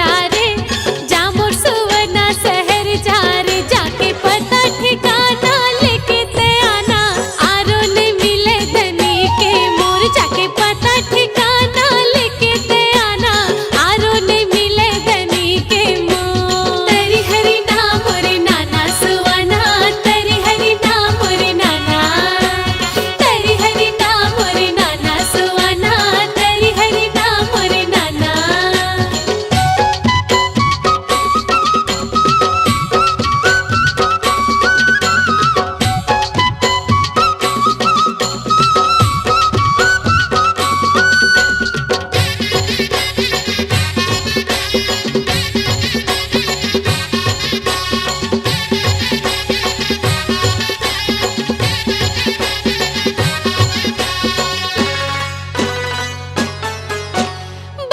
जा रे, जा मोर सुवना शहर जा रे, जाके पता ठिकाना लेके ते आना, आरो नहीं मिले धनी के मोर, जाके पता ठिकाना लेके ते आना, आरो नहीं मिले धनी के मोर। तेरी हरी नाम मोरे नाना सुवना, तेरी हरी नाम मोरे नाना, तेरी हरी नाम मोरे नाना सुवना, तेरी हरी नाम मोरे नाना।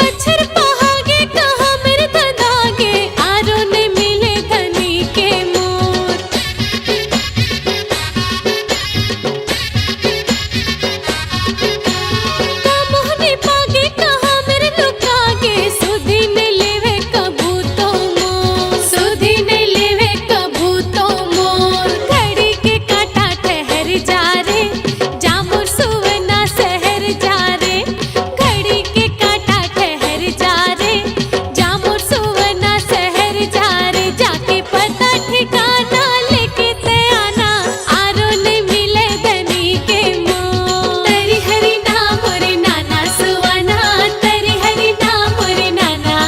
बच्छर पहागे कहाँ मेरे दादागे, आरो ने मिले धनी के मोर। मोहनी पागे कहाँ मेरे लुकागे, सुधी ने लेवे कबूतो मोर, सुधी ने लेवे कबूतो मोर। घड़ी के काटा ठहर जा रे, जा मोर सुवना शहर जा रे, घड़ी के काटा ठहर जा रे, जा मोर सुवना शहर जा रे, जाके पता ठिकाना लेके ते आना, आरो नहीं मिले धनी के मोर। तेरी हरी नाम मोरे नाना सुवना, तेरी हरी नाम मोरे नाना,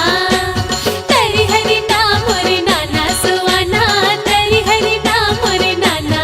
तेरी हरी नाम मोरे नाना सुवना, तेरी हरी नाम मोरे नाना।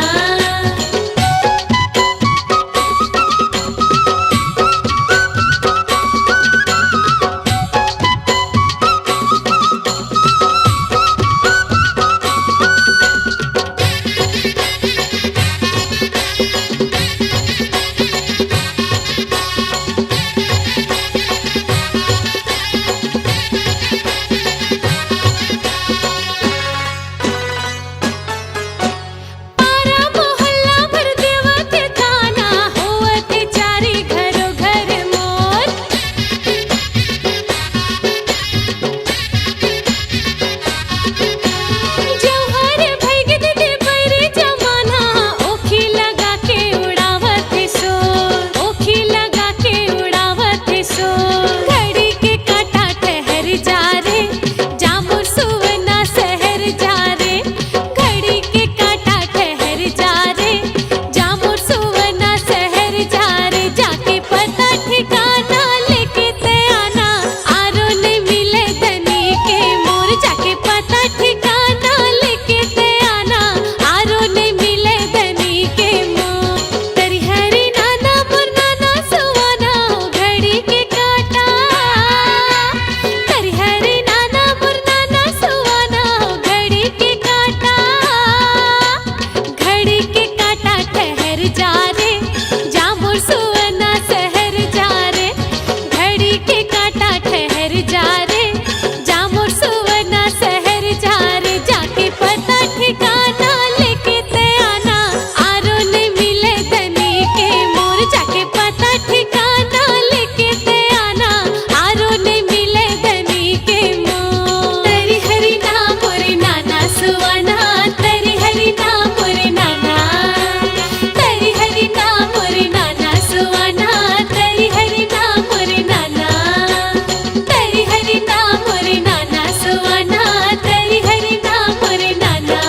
पारा मोहल्ला भर देवते थाना, होवते चारी घरो घर मोर। जौहर भैग दे बैरे जमाना, ओखी लगा के उड़ावते सोर, ओखी लगा के उड़ावते सोर। घड़ी के काटा ठहर जा रे, जा मोर सुवना शहर जा रे, घड़ी के काटा ठहर जा रे, जा मोर सुवना शहर जा रे, जाके पता ठिकाना लेके ते आना, आरो नहीं मिले धनी के मोर, जाके पता ठिकाना लेके ते आना, आरो नहीं मिले धनी के मोर। तेरी हरी नाना मोर नाना सुवना, घड़ी के काटा, तेरी हरी नाना मोर नाना सुवना, घड़ी के काटा, घड़ी के काटा ठहर जा रे, जा मोर सुवना शहर जा रे, घड़ी के काटा ठहर जा रे, जा मोर सुवना शहर जा रे, जाके पता ठिकाना लेके ते आना, आरो नहीं मिले धनी के मोर, जाके पता ठिकाना लेके ते आना, आरो नहीं मिले धनी के मोर। तेरी हरी नाम मोरे नाना सुवना, तेरी हरी नाम मोरे नाना, तेरी हरी नाम मोरे नाना सुवना, तेरी हरी नाम मोरे नाना, तेरी हरी नाम मोरे नाना सुवना, तेरी हरी नाम मोरे नाना।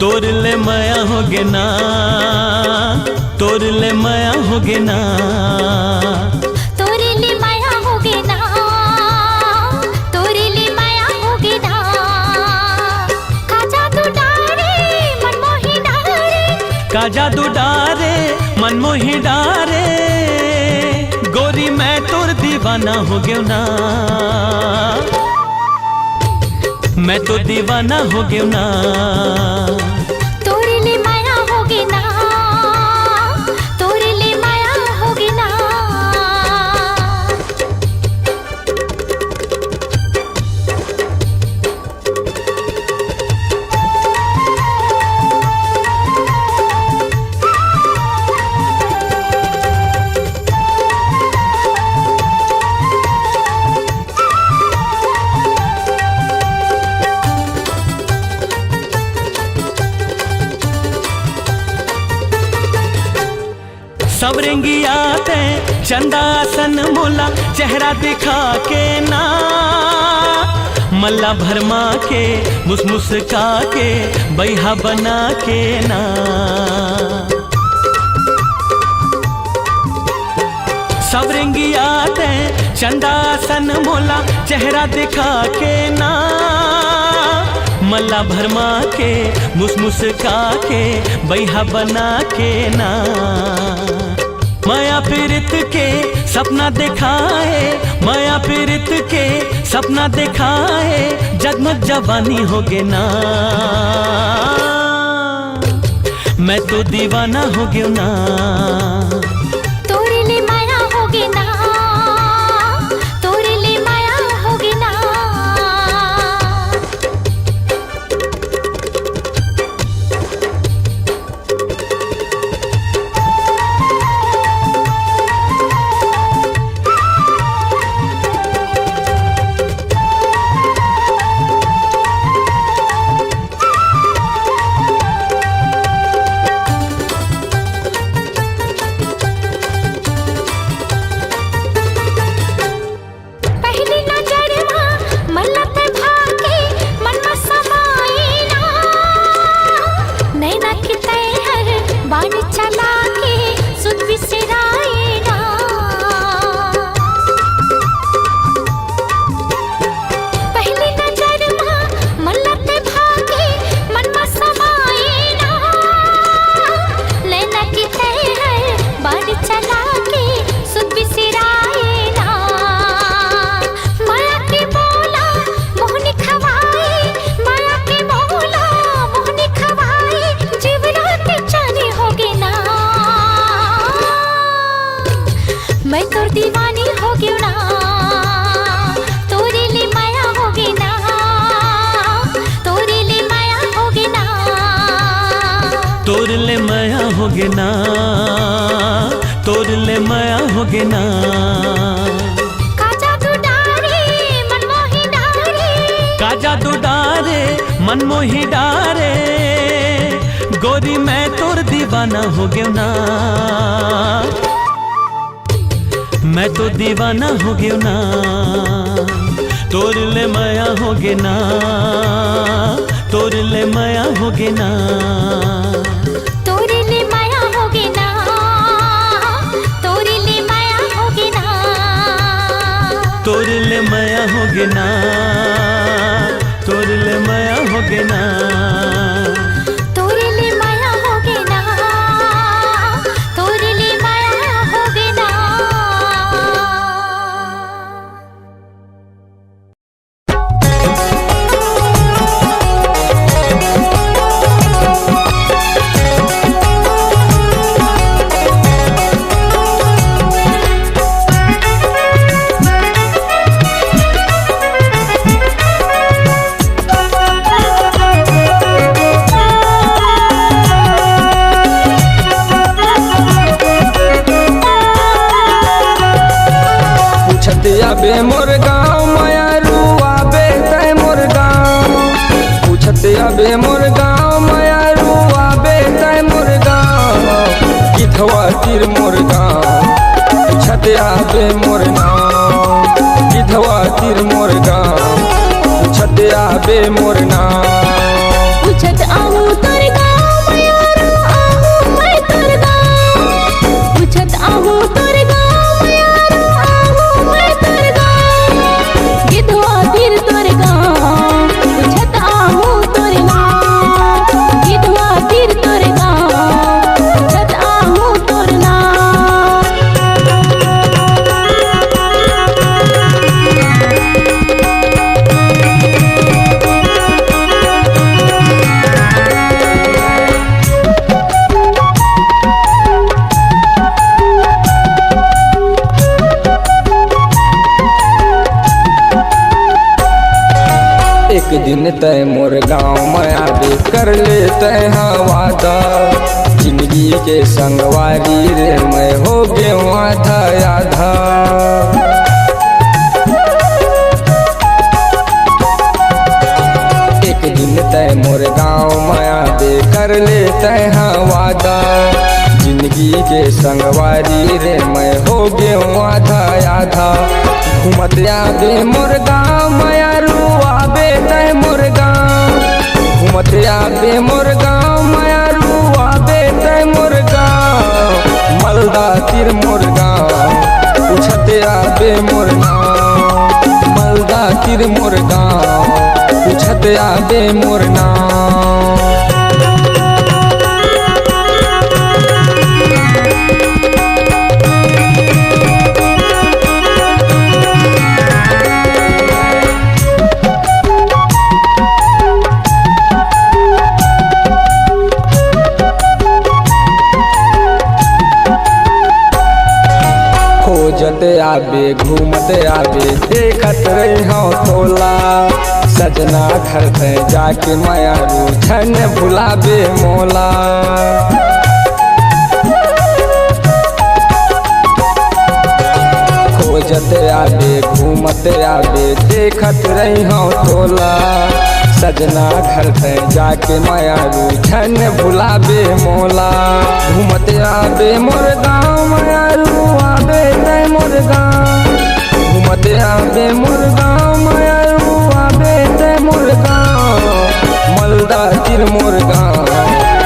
तोर ले माया होगे ना, तोर ले माया होगे ना, तोरे लिए माया होगे ना, तोरे लिए माया होगे ना। काजा तू डारे मनमोही डारे, का जादू डारे मनमोही डारे, गोरी मैं तोर दी दीवाना हो गयो ना, मैं तो दीवाना हो गयो ना। तोरे ले माया होगे ना, तोरे ले माया होगे ना। सवरेंगी आते चंदासन मोला चेहरा दिखा के ना, मल्ला भरमा के मुस्मुस्का के बैहा बना के ना। सवरेंगी आते चंदासन मोला चेहरा दिखा के ना, मल्ला भरमा के मुस्मुस्का के बैहा बना के ना। माया पीरित के सपना दिखाए, माया पीरित के सपना दिखाए, जगमग जवानी होगे ना, मैं तो दीवाना हो गयो ना। तोरे ले माया होगे ना, तोरे ले माया होगे ना। मैं तोर दीवानी हो गयो ना, तोरे ले माया होगे ना, तोरे ले माया होगे ना। तोरे ले माया होगे ना, तोरे ले माया होगे ना। काजा तू डारे मन मोही डारे, काजा तू डारे मन मोही डारे, गोरी मैं तोर दीवाना हो गयो ना, मैं तो दीवाना हो गयो ना। तोरे ले माया होगे ना, तोरे ले माया होगे ना। तोरे ले माया होगे ना, तोरे ले माया होगे ना। तोरे ले माया होगे ना, तोरे ले माया होगे ना। तोरे ले माया होगे ना, तोरे ले माया होगे ना। बे मोर गाँव माया रुआ बे तय मोर गाँव, पूछत अबे मोर गाँव माया रुआ बे तय मोर गाँव, गिधवा तीर मोर गाँव, पूछत अबे मोर नाम, गिधवा तीर मोर गाँव, पूछत अबे मोर नाम। पूछत आहू तोर गाँव माया रू आहू मैं तोर गाँव, पूछत आहू तोर गाँव माया रू आहू मैं तोर गाँव, गिधवा तीर तोर गाँव, पूछत आहू तोर नाम, गिधवा तीर तोर गाँव, पूछत आहू तोर नाम। दिन तय मोर गाँव में आबे कर ले तय वादा, जिंदगी के संगवारी रे मैं हो गए आधा आधा। एक दिन तय मोर गाँव में आबे कर ले तय वादा, जिंदगी के संगवारी रे मैं हो गए आधा आधा। घूमत आबे मोर गाँव मायारू आबे तय मोर गाँव, घूमत आबे मोर गाँव मायारू आबे तय मोर गाँव। मलदा तिर मोर गाँव पूछत आबे मोर नाम, मलदा तिर मोर गाँव पूछत आबे मोर नाम। खोजत आबे घूमत आबे देखत रही हूँ तोला, सजना घर से जाके मायारू छन भुलाबे मोला। खोजत आबे घूमत आबे देखत रही हूँ तोला, सजना घर से जाके मायारू छन भुलाबे मोला। घूमत आबे मोर गाँव मायारू आबे तय मोर गाँव, घूमत आबे मोर गाँव मायारू आबे तय मोर गाँव। मलदा तिर मोर गाँव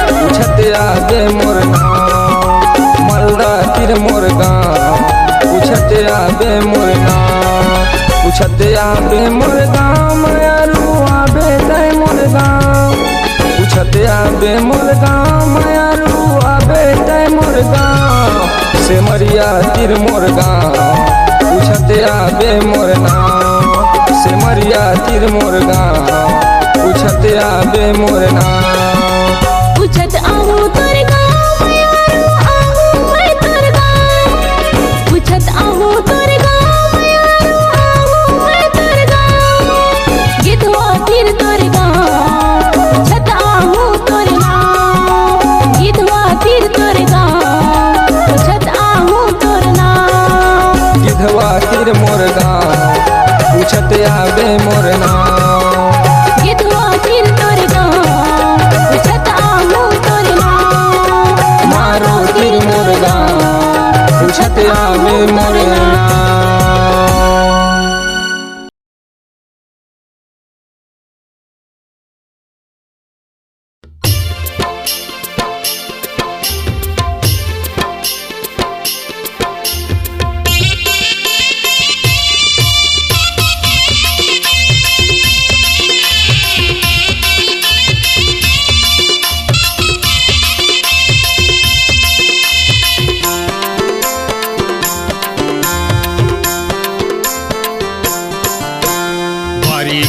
पूछत आबे मोर नाम, मलदा तिर मोर गाँव पूछत आबे मोर नाम। पूछत आबे मोर गाँव मायारू आबे तय मोर गाँव, पूछत आबे मोर गाँव मायारू आबे तय मोर गाँव। सेमरिया तिर मोर गाँव पूछत आबे मोर नाम, सेमरिया तिर मोर गाँव पूछत आबे मोर नाम। पूछत आहू तोर गाँव मायारू आहू मैं तोर गाँव, पूछत आहू तोर गाँव मायारू आहू मैं तोर गाँव। गिधवा तिर तोर गाँव पूछत आहू तोर नाम, गिधवा तिर तोर गाँव पूछत आहू तोर नाम। गिधवा तिर मोर गाँव पूछत आबे मोर नाम, गिधवा तिर तोर गाँव पूछत आहू तोर नाम। मारो तिर मोर गाँव पूछत आबे मोर नाम।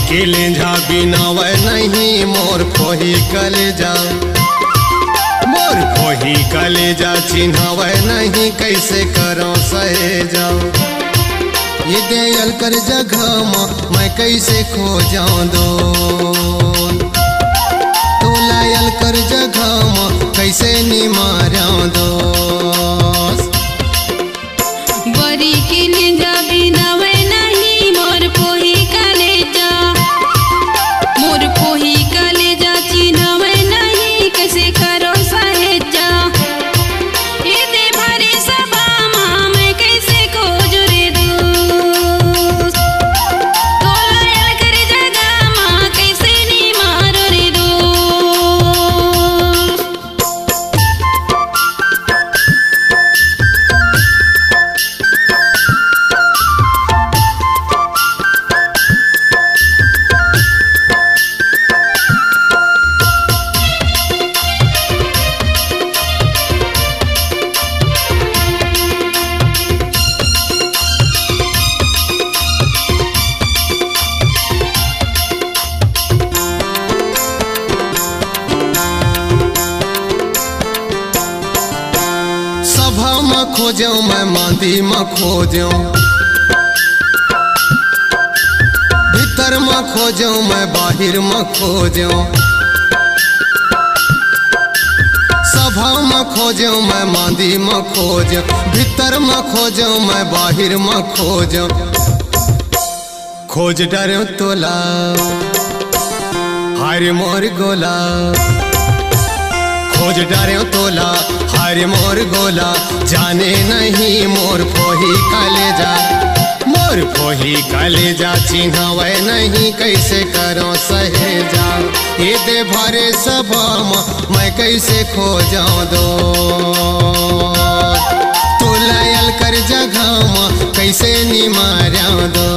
के लेंझा बिनावे नहीं मोर खोही कलेजा, मोर खोही कलेजा चिन्हावे नहीं कैसे करो सहेजा। ये दयाल कर जगह मैं कैसे खो जाऊं दो, तो लायल कर जगह कैसे निमारा दो। बरी के लेंझा बिनावे नहीं मोर खोही कलेजा, मोर खोही कलेजा चिन्हावे नहीं कैसे करो सहेजा। ये दे भरी सभा माँ मैं कैसे खोज रे दोस्त, तो लायल कर जगह माँ कैसे नी मारो रे दोस्त। खोजो मैं मांदी में खोजो, भीतर में में खोजो मैं बाहिर में खोजो, सभा में खोजो मैं मांदी में खोजो, भीतर में खोजो मैं बाहिर में खोजो। खोज डरो तोला हाय मोर गोला, खोज डरो तोला हाय मोर गोला, जाने नहीं मोर फोही कलेजा, मोर फोही कलेजा चिन्हवे नहीं कैसे करो सहेजा। ये दे भरे सभा मैं कैसे खो जाऊं दो, तू लायल कर जगह कैसे निमारा दो।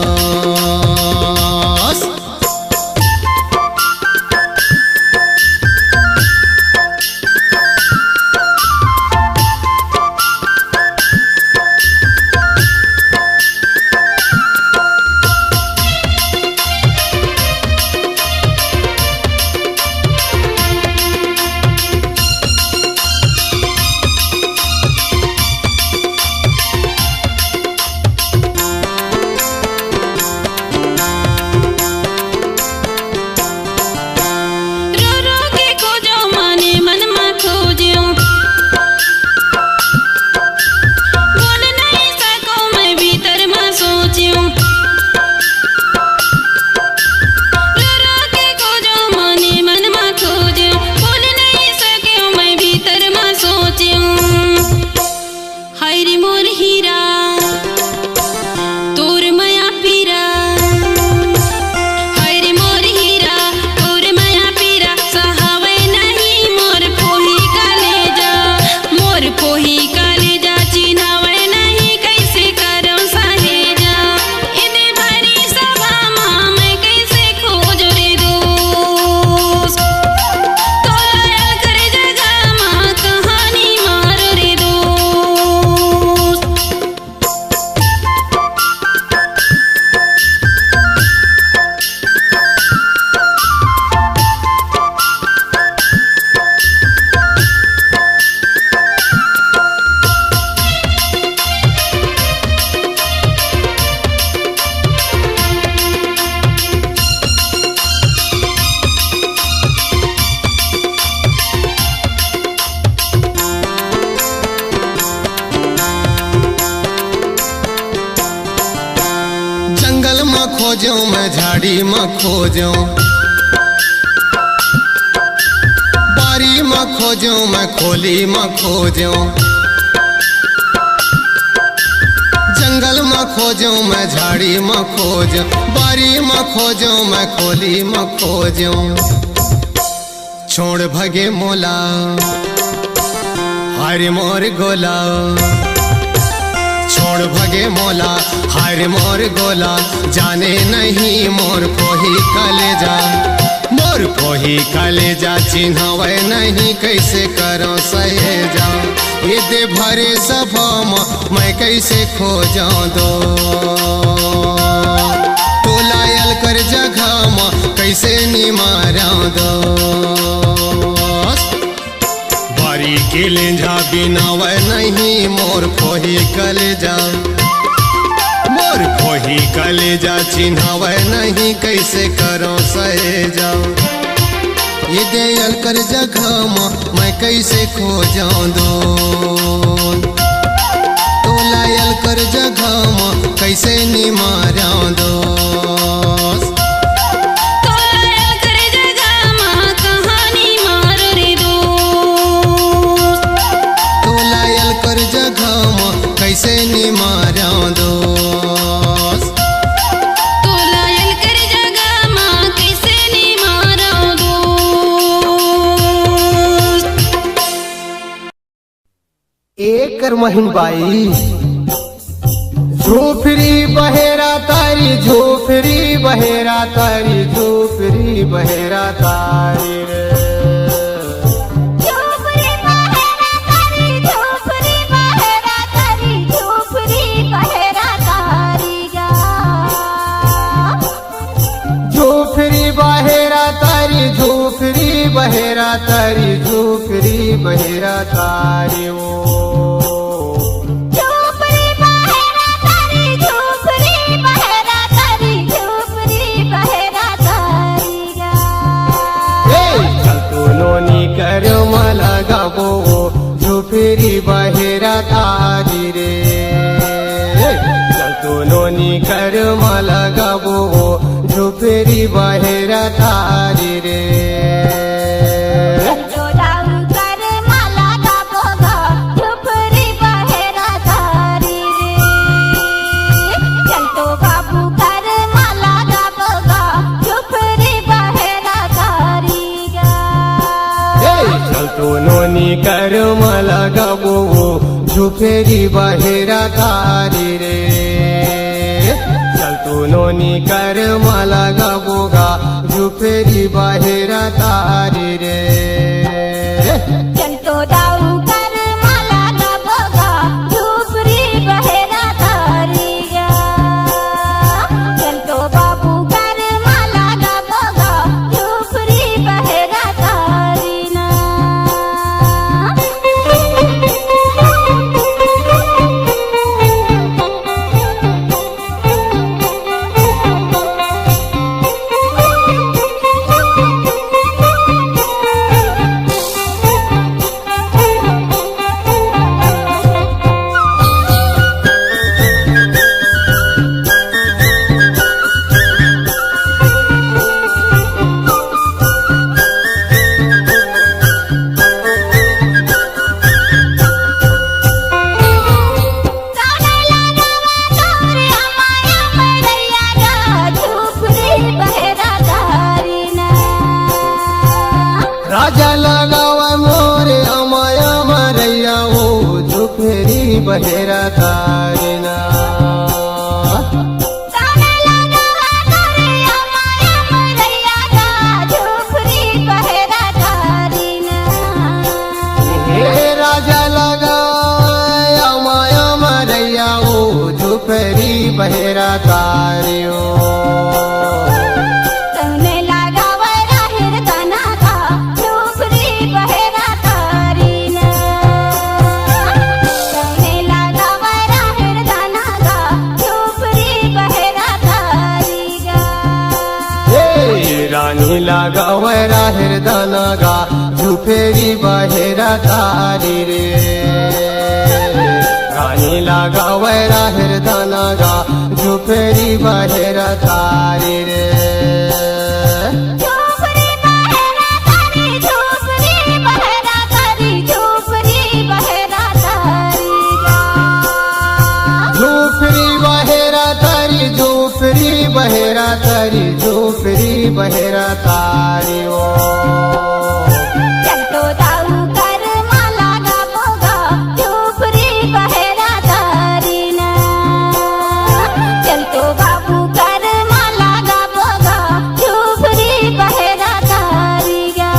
खोजो मैं झाड़ी में खोजो, बारी में खोजो मैं खोली में खोजो, जंगल में खोजो मैं झाड़ी में खोजो, बारी में खोजो मैं खोली में खोजो। छोड़ भगे मोला हाय मोर गोला, छोड़ भगे मोला हाय मोर गोला, जाने नहीं मोर फोही कलेजा, मोर फोही कलेजा चिन्हवे नहीं कैसे करो सहेजा। ये दे भरे सभा मैं कैसे खो जाऊं दो, तू लायल कर जगह कैसे निमारा दो। बारी के लेंझा बिनावे नहीं मोर फोही कलेजा, मोर फोही कलेजा चिन्हवे नहीं कैसे करो सहेजा। ये दयाल कर जगह मैं कैसे खो जाऊं दो, तो लायल कर जगह कैसे निमारा दो। कैसे निमारा दोस्त, तो लायल कर जगह माँ कैसे निमारा दोस्त। एकर महिन बाई झोपड़ी बहेरा तारी, झोपड़ी बहेरा तारी, झोपड़ी बहेरा तारी रे। झोपड़ी बहेरा तारी, झोपड़ी बहेरा तारी ओ, झोपड़ी बहेरा तारी, झोपड़ी बहेरा तारी, झोपड़ी बहेरा नोनी कर लगबो झुपरी बहेरा तारी रे चलतो दाऊ कर माला गाबो गा झुपरी बहेरा तारी रे चलतो बाबू कर माला गाबो गा झुपरी बहेरा तारी गा चलतो नोनी कर लगबो झुपरी बहेरा तारी रे चलतो नोनी कर लगबो गा झुपरी बहेरा तारी रे चलतो दाऊ कर माला गाबो गा झुपरी बहेरा तारी गा चलतो बाबू कर माला गाबो गा झुपरी बहेरा तारी ना राजा लगावा मोरे अमाया मरैया वो झुपरी बहेरा तारी ना हे राजा लगाया माया मरैया वो झुपरी बहेरा तारियो रानी लगावरा हृदना गा झुफेरी बहेरा तारी रे रानी लगावरा हृदना गा झुफेरी बहेरा तारी रे झुफरी बहेरा तारी झुफरी बहेरा तारी झुफरी बहेरा तारी ओ चलतो दाऊ कर माला गाबो गा झुपरी बहेरा तारी ना चलतो बाबू कर माला गाबो गा झुपरी बहेरा तारी गा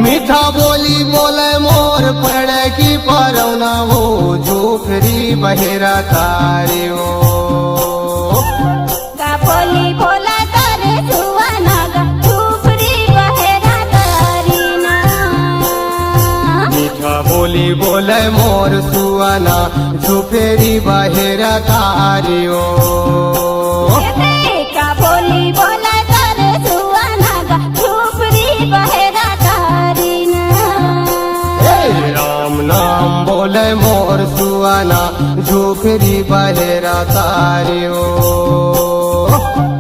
मीठा बोली बोले मोर पड़े की परौना वो झुफरी बहेरा तारी ओ बोली बोला तारे सुवाना गा झुपरी बहेरा तारी ना मीठा बोली बोले मोर सुआना झुफेरी बहेरा तारी ओ का बोली बोला तारे सुवाना गा झुपरी बहेरा तारी ना राम नाम बोले मोर सुआना झुफरी बहेरा तारी ओ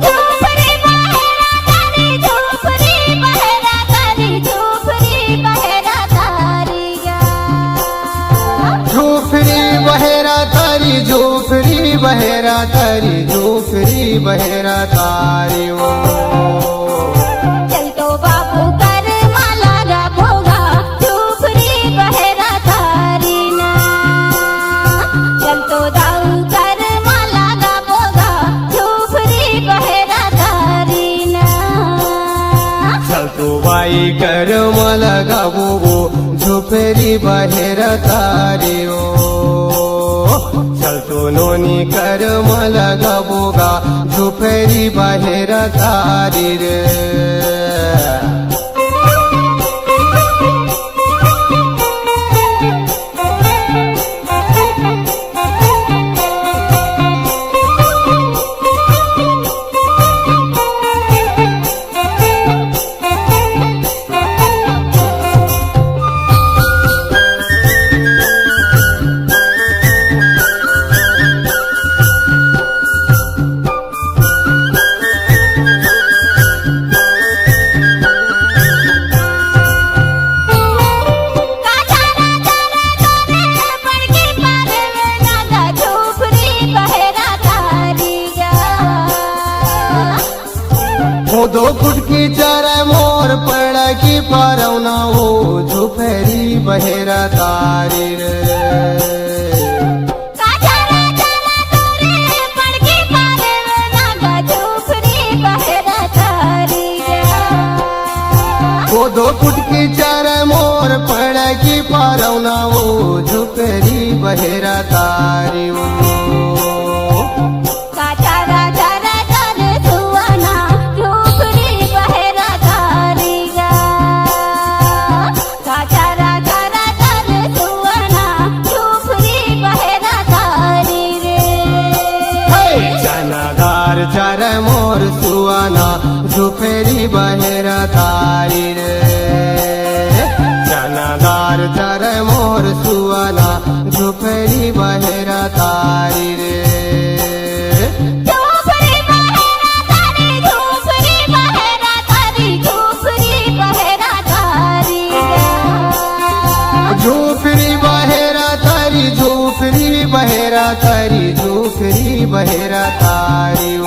झुपरी बहेरा तारी झुपरी बहेरा तारी झुपरी बहेरा तारी गा झुफरी बहेरा तारी झुफरी बहेरा तारी झुफरी बहेरा तारी ओ चलतो बाबू कर माला गाबो गा झुपरी बहेरा तारी ना चलतो दाऊ कर माला गाबो गा झुपरी लगाबो झुपरी बहेर तारी ओ चल तो नोनी कर लगाबो गा झुपरी बहेर तारी रे दो फुट की चारा मोर पड़ की पारौना हो झुपरी बहेरा तारी रे वो दो फुट की चारा मोर पड़ की पारौना हो झुपरी बहेरा तारी हो चर मोर सुआना झुपरी बहेरा तारी रे चनादार चर मोर सुआना झुपरी बहेरा तारी रे झुपरी बहेरा तारी झुपरी बहेरा तारी ओ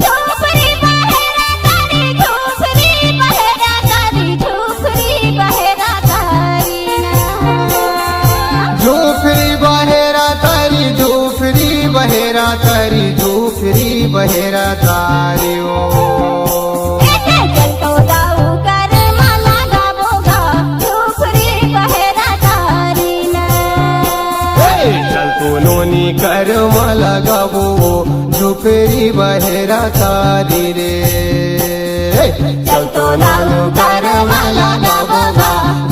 झुपरी बहेरा तारी झुपरी बहेरा तारी झुपरी बहेरा तारी झुपरी बहेरा तारी झुपरी बहेरा तारी ओ नोनी कर लगाबो झुपरी बहेरा तारी रे चल तो नानू कर लगाबो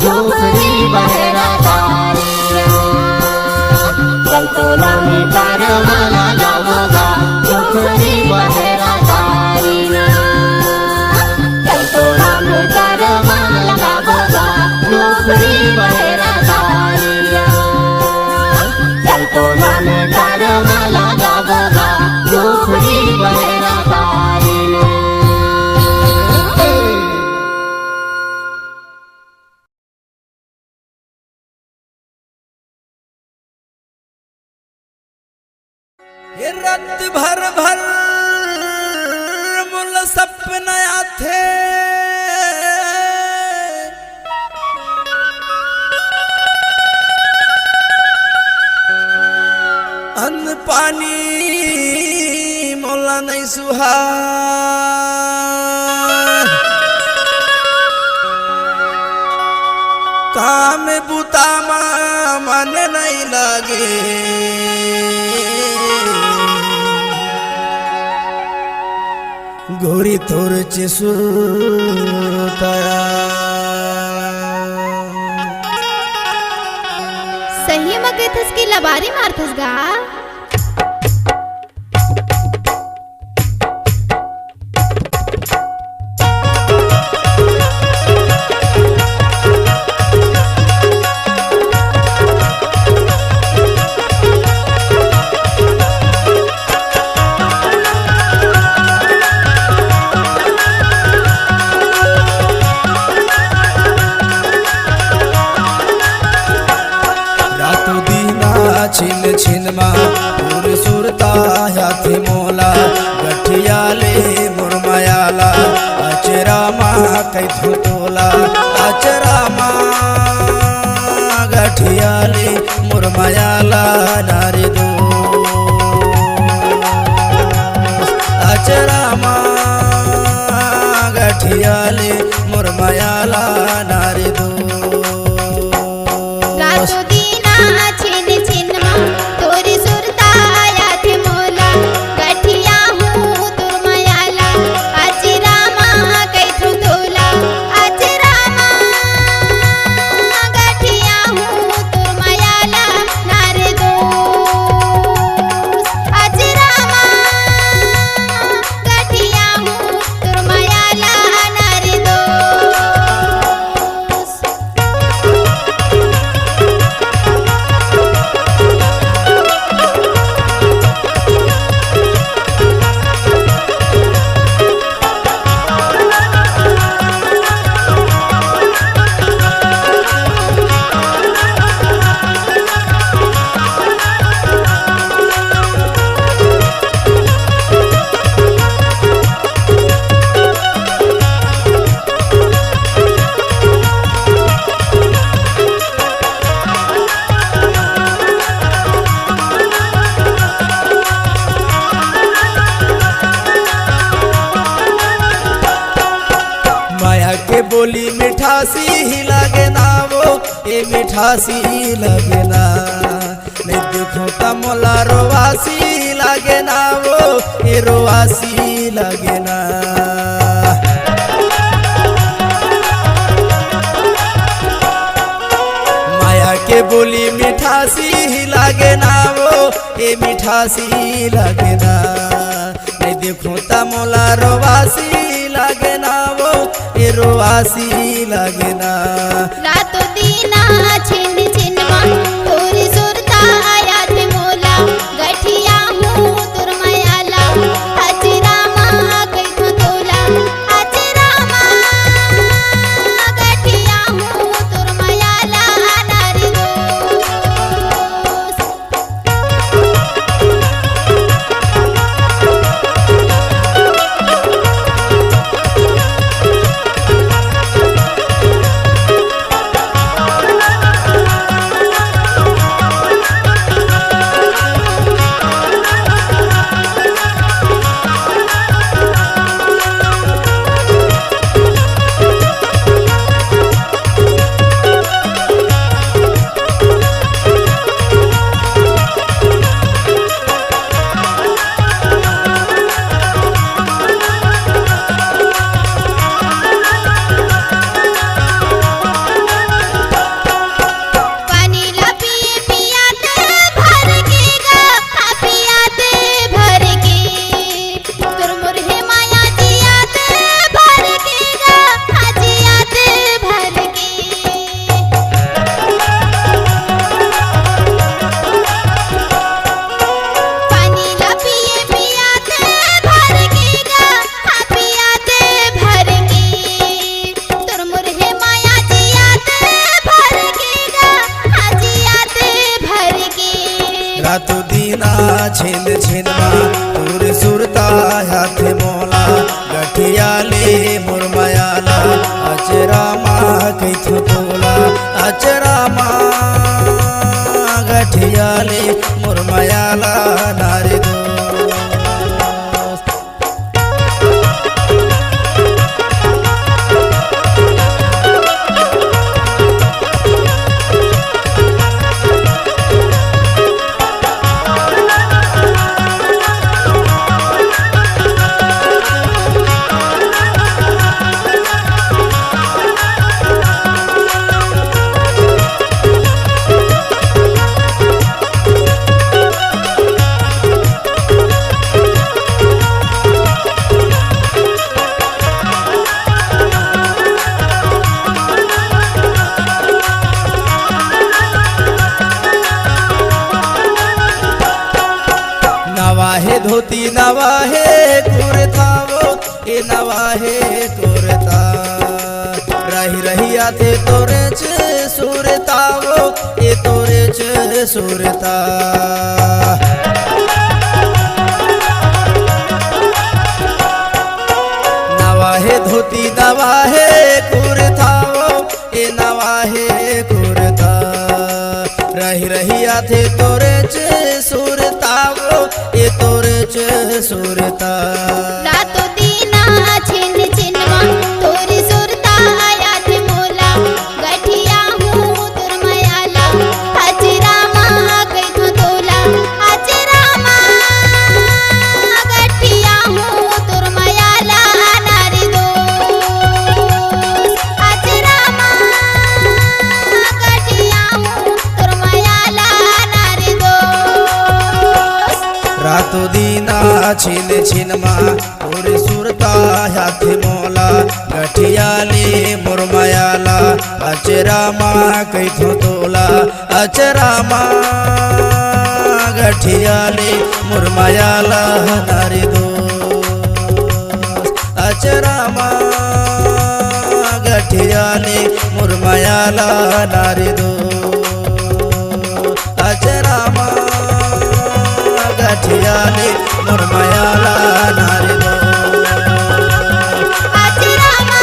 झुपरी बहेरा तारी रे चल तो नानी कर लगाबो झुपरी बहेरा तारी रे चल तो नानू कर लगाबो झुपरी बहेरा तारी रे तो मन कर लगाबो झुपरी बहेरा तारी रात भर भर मुल सपना थे अन्न पानी मोला नहीं सुहा काम बुता मन नहीं लगे गोरी तोर चिसुताया सही मगे थस की लबारी मारथस गा छिन छिन मा पूर सुरता हाथी मोला गठियाले मुरमयाला अचरा मा कैथु तोला अचरा मा गठियाले मुरमयाला नारी दो अचरा मा गठियाले मुरमयाला बोली मिठासी ही लगे ना वो ये मिठासी लगे ना नहीं देखो तमोला रोवासी लगे ना वो ये रोवासी लगे ना माया के बोली मिठासी ही लगे ना वो ये मिठासी लगे ना नहीं देखो तमोला रोवासी लगे ना वो ये रोवासी लगे ना रातो दीना छिन छिनमा तोरी सुरता याद मोला गठिया हूँ तुर मयाला हजरामा कैथो तोला हजरामा गठिया हूँ तुर मयाला नारी दोस्त रातो दीना छिन छिनमा तोर सुरता हाथ मोला गठिया ले मुरमयाला अचरामा कैथो तोला अचरामा गठिया ले मुरमयाला नारी दोस्त नवाहे धोती नवाहे कुर्ता वो ए नवाहे कुर्ता रही रही आते तोरे च सुरता वो ए तोरे च सुरता नवाहे धोती नवाहे कुर्ता वो ए नवाहे कुर्ता रही रही आते तोरे च सुरता वो ये तोरे च सुरता रातो दीना छिन छिनमा तोरी सुरता याद मोला गठिया हूँ तुर मयाला हजरामा कैथो तोला हजरामा गठिया हूँ तुर मयाला नारी दोस्त हजरामा गठिया हूँ तुर मयाला नारी दोस्त रातो दीना छिन छिनमा तोर सुरता हाथ मोला गठिया ले मुरमयाला अचरामा कैथो तोला अचरामा गठिया ले मुरमयाला नारी दोस्त अचरामा गठिया ले मुरमयाला नारी दोस्त अचरामा गठिया ले मुरमयाला नारी दोस्त हजरामा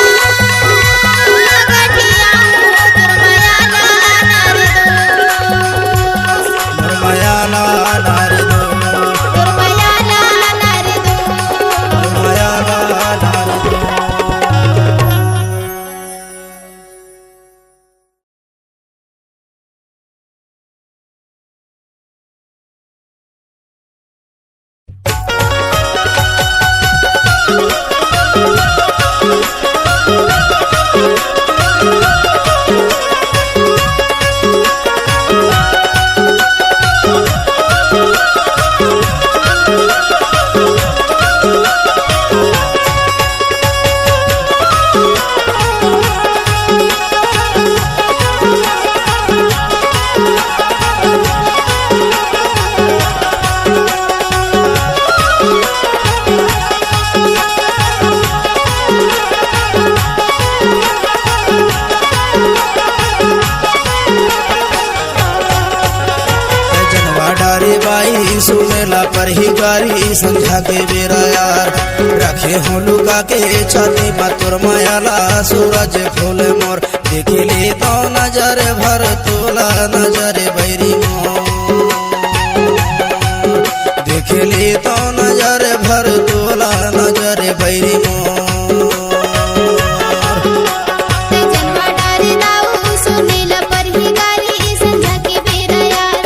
गठिया हूँ तुर मयाला नारी दोस्त मुरमयाला नारी दोस्त तुर मयाला नारी दोस्त मुरमयाला नारी दोस्त सुनेला पर ही गारी संझा के बेरा यार रखे हो लुका के छाती मातुर मायाला सूरज फूल मोर देखे ले तो नजर भर तोला नजर बैरी मोर देखे ले तो नजर भर तोला नजर बैरी मोर जन्मा डारे दाऊ सुनेला पर ही गारी संझा के बेरा यार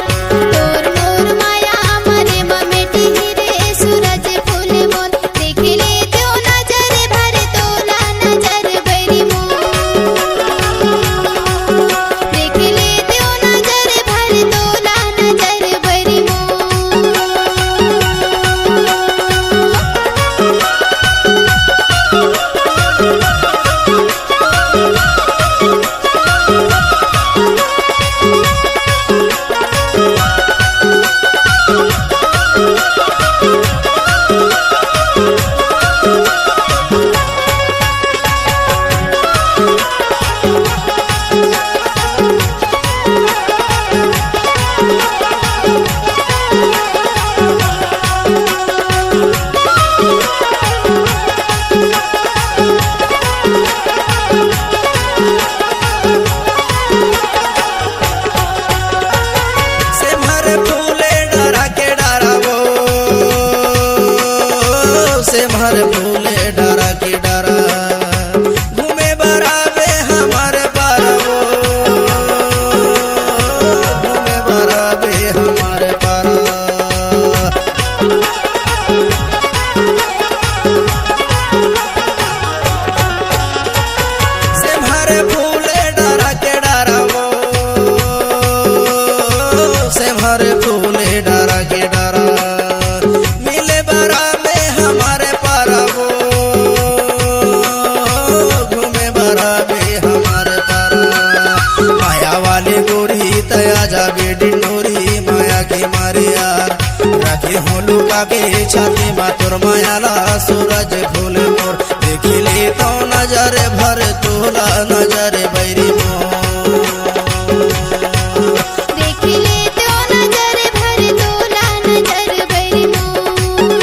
तोर मोर माया मरे ममेटी रे सूरज फूल मोर देख ले तो नजर भर तोला नजर बैरी मोर देख ले तो नजर भर तोला नजर बैरी मोर सिमहर फूले डरा के डरावो सिमहर फूले डरा के डरा घूमे बराबे हमारे पारवो घूमे बराबे हमारे पारा सिमहर फूले डरा के डरावो सिमहर फूले डरा के डरा मिले बरा में हमारे पारवो घूमे बरा में हमारे पारा माया वाली गोरी तया जाबे डिंडोरी माया के मारे यार रखे हो लुका के छाती मातुर मायाला सूरज फूल मोर देखे ले तो नजर भर तोला नजर बैरी मोर देख ले तो नजर भर तोला नजर बैरी मोर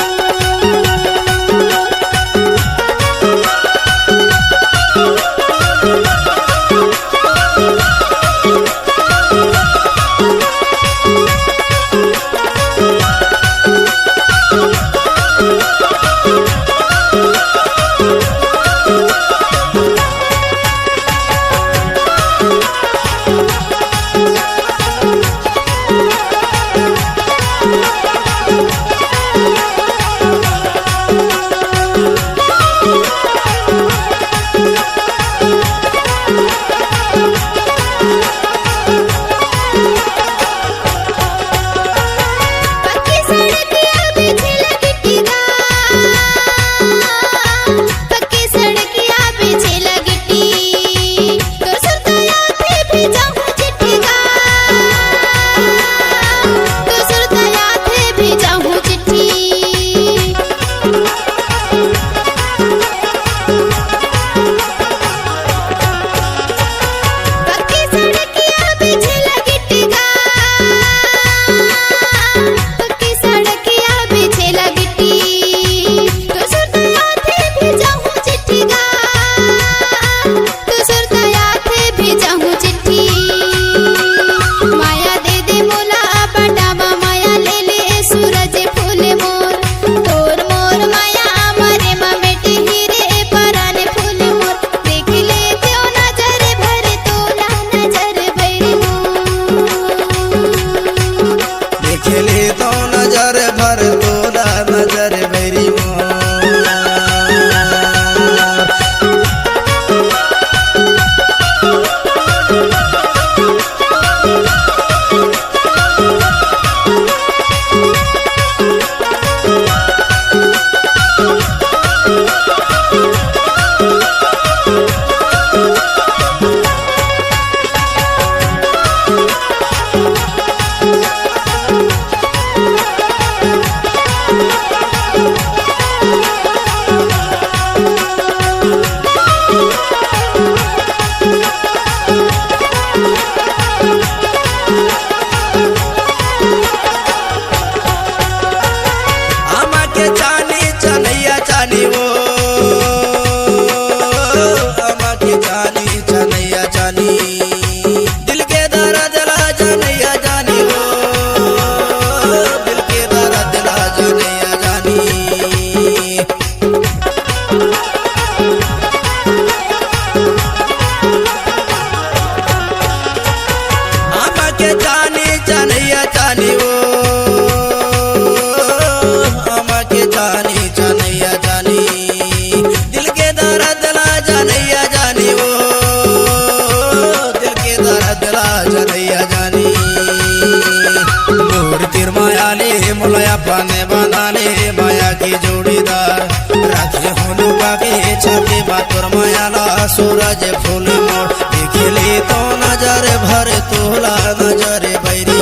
सूरज फूल मोर देखले तो नजर भर तोला नजर बैरी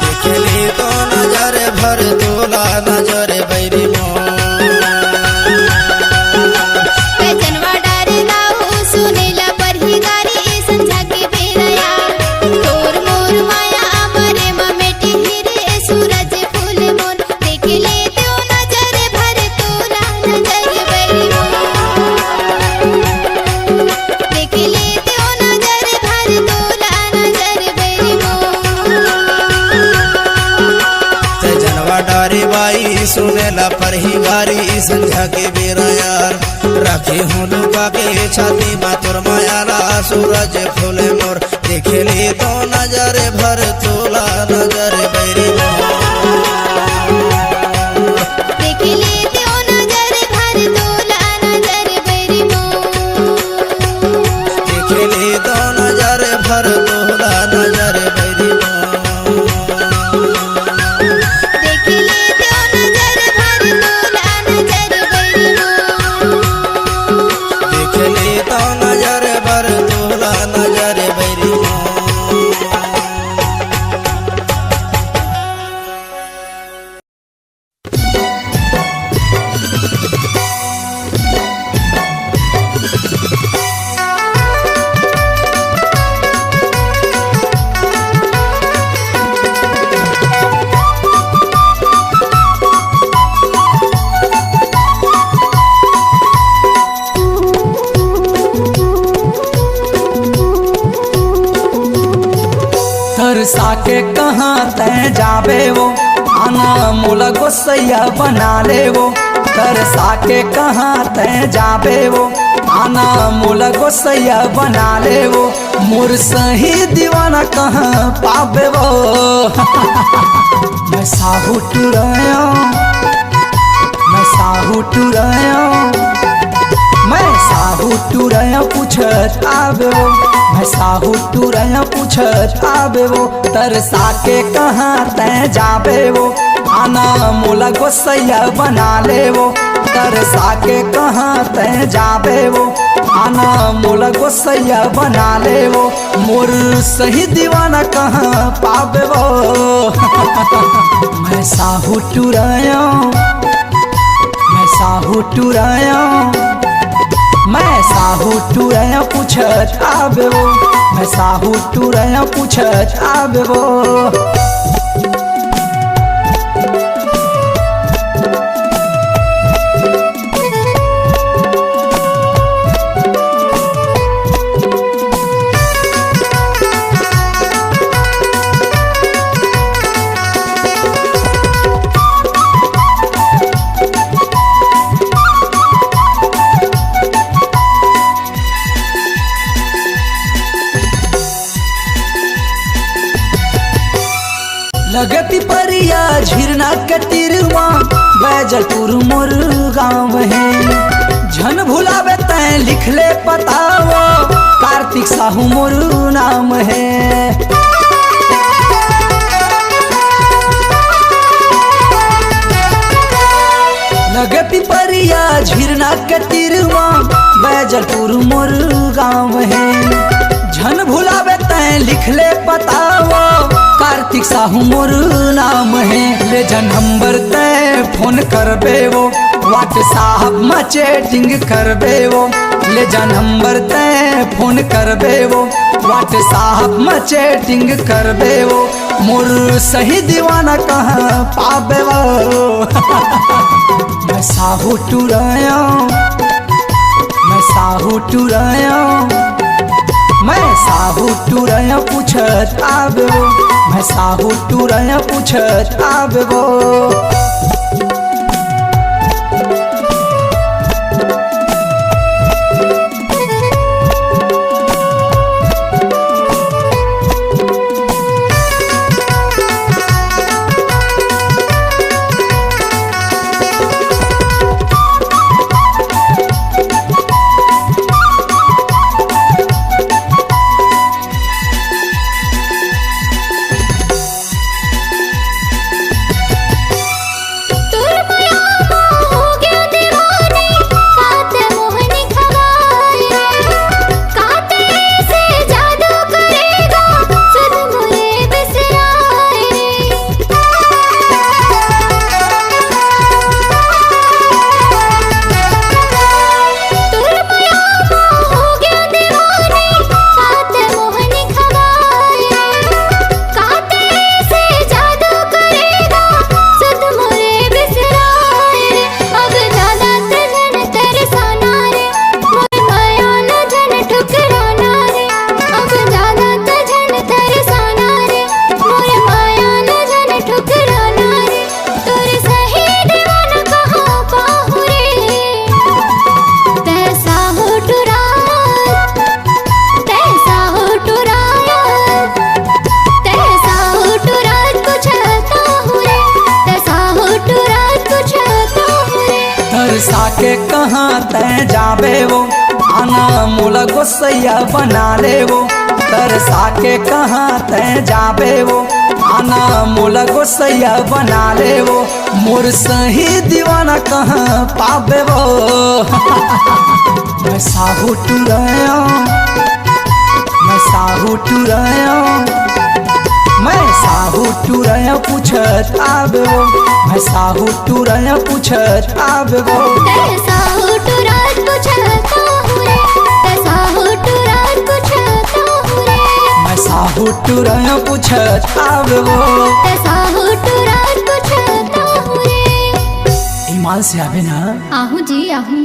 देखले तो नजर भर तोला नजर बैरी जनवा डारे दाऊ सुनेला परही गारी संझा के बेरया तोर मोर माया मरे ममेटी हिरे सूरज फूल मोर देख ले तो नजर भर तोला नजर बैरी देख ले तो नजर भर तोला नजर बैरी जनवा डारे बाई सुनेला परही गारी संझा के बेरा यार रखे हूँ लुका के छाती में तोर मायाला सूरज फूल मोर देखले तो नजर भर तोला नजर बैरी देख ले तो नजर भर तोला नजर बैरी देखले तो नजर भर तोला नजर बैरी देख ले तो नजर भर तोला नजर बैरी देखले तो नजर भर तोला नजर बैरी तरसा के कहाँ तय जाबे वो आना मोला गोसैया बना ले वो तरसा के कहाँ तय जाबे वो आना मोला गोसैया बना ले वो मोर सही दीवाना कहाँ पाबे वो मैं साहू टुराया मैं साहू टुराया मैं साहू टुराया पूछत आबे वो मैं साहू टुराया पूछत आबे वो तरसा के कहाँ तय जाबे वो आना मोला गोसैया बना ले वो तरसा के कहाँ तय जाबे वो आना मोला गोसैया बना ले वो मोर सही दीवाना कहाँ पाबे वो मैं साहू टुराया मैं साहू टुराया मैं साहू टुराया पूछत आबे वो मैं साहू टुराया पूछत आबे वो लगती परिया झिरना कतिरवा बैजलपुर मोर गाँव है झन भुलावे तय लिख ले पतावो कार्तिक साहू मोर नाम है लगती परिया झिरना कतिरवा बैजलपुर मोर गाँव है झन भुलावे तय लिख ले पतावो कार्तिक साहू मोर नाम है ले जन नंबर तय फोन करबे वो व्हाट्सएप में चैटिंग करबे वो ले जन नंबर तय फोन करबे वो व्हाट्सएप में चैटिंग करबे वो मोर सही दीवाना कहाँ पाबे वो मैं साहू टुराया मैं साहू टुराया मैं साहू टुराया पूछत आबे वो मैं साहू टुराया पूछत आबे वो के कहाँ तय जाबे वो आना मोला गोसैया बना ले वो तरसा के कहाँ तय जाबे वो आना मोला गोसैया बना ले वो मोर सही दीवाना कहाँ पाबे वो मैं साहू टुराया मैं साहू टुराया मैं साहू टुराया पूछत आबे वो मैं साहू टुराया पूछत आबे वो तैसा हुटुरात पूछता हूँ रे तैसा हुटुरात पूछता हूँ रे मैं साहू टुराया पूछत आबे वो तैसा हुटुरात पूछता हूँ रे ईमान से आबे ना आहू जी आहू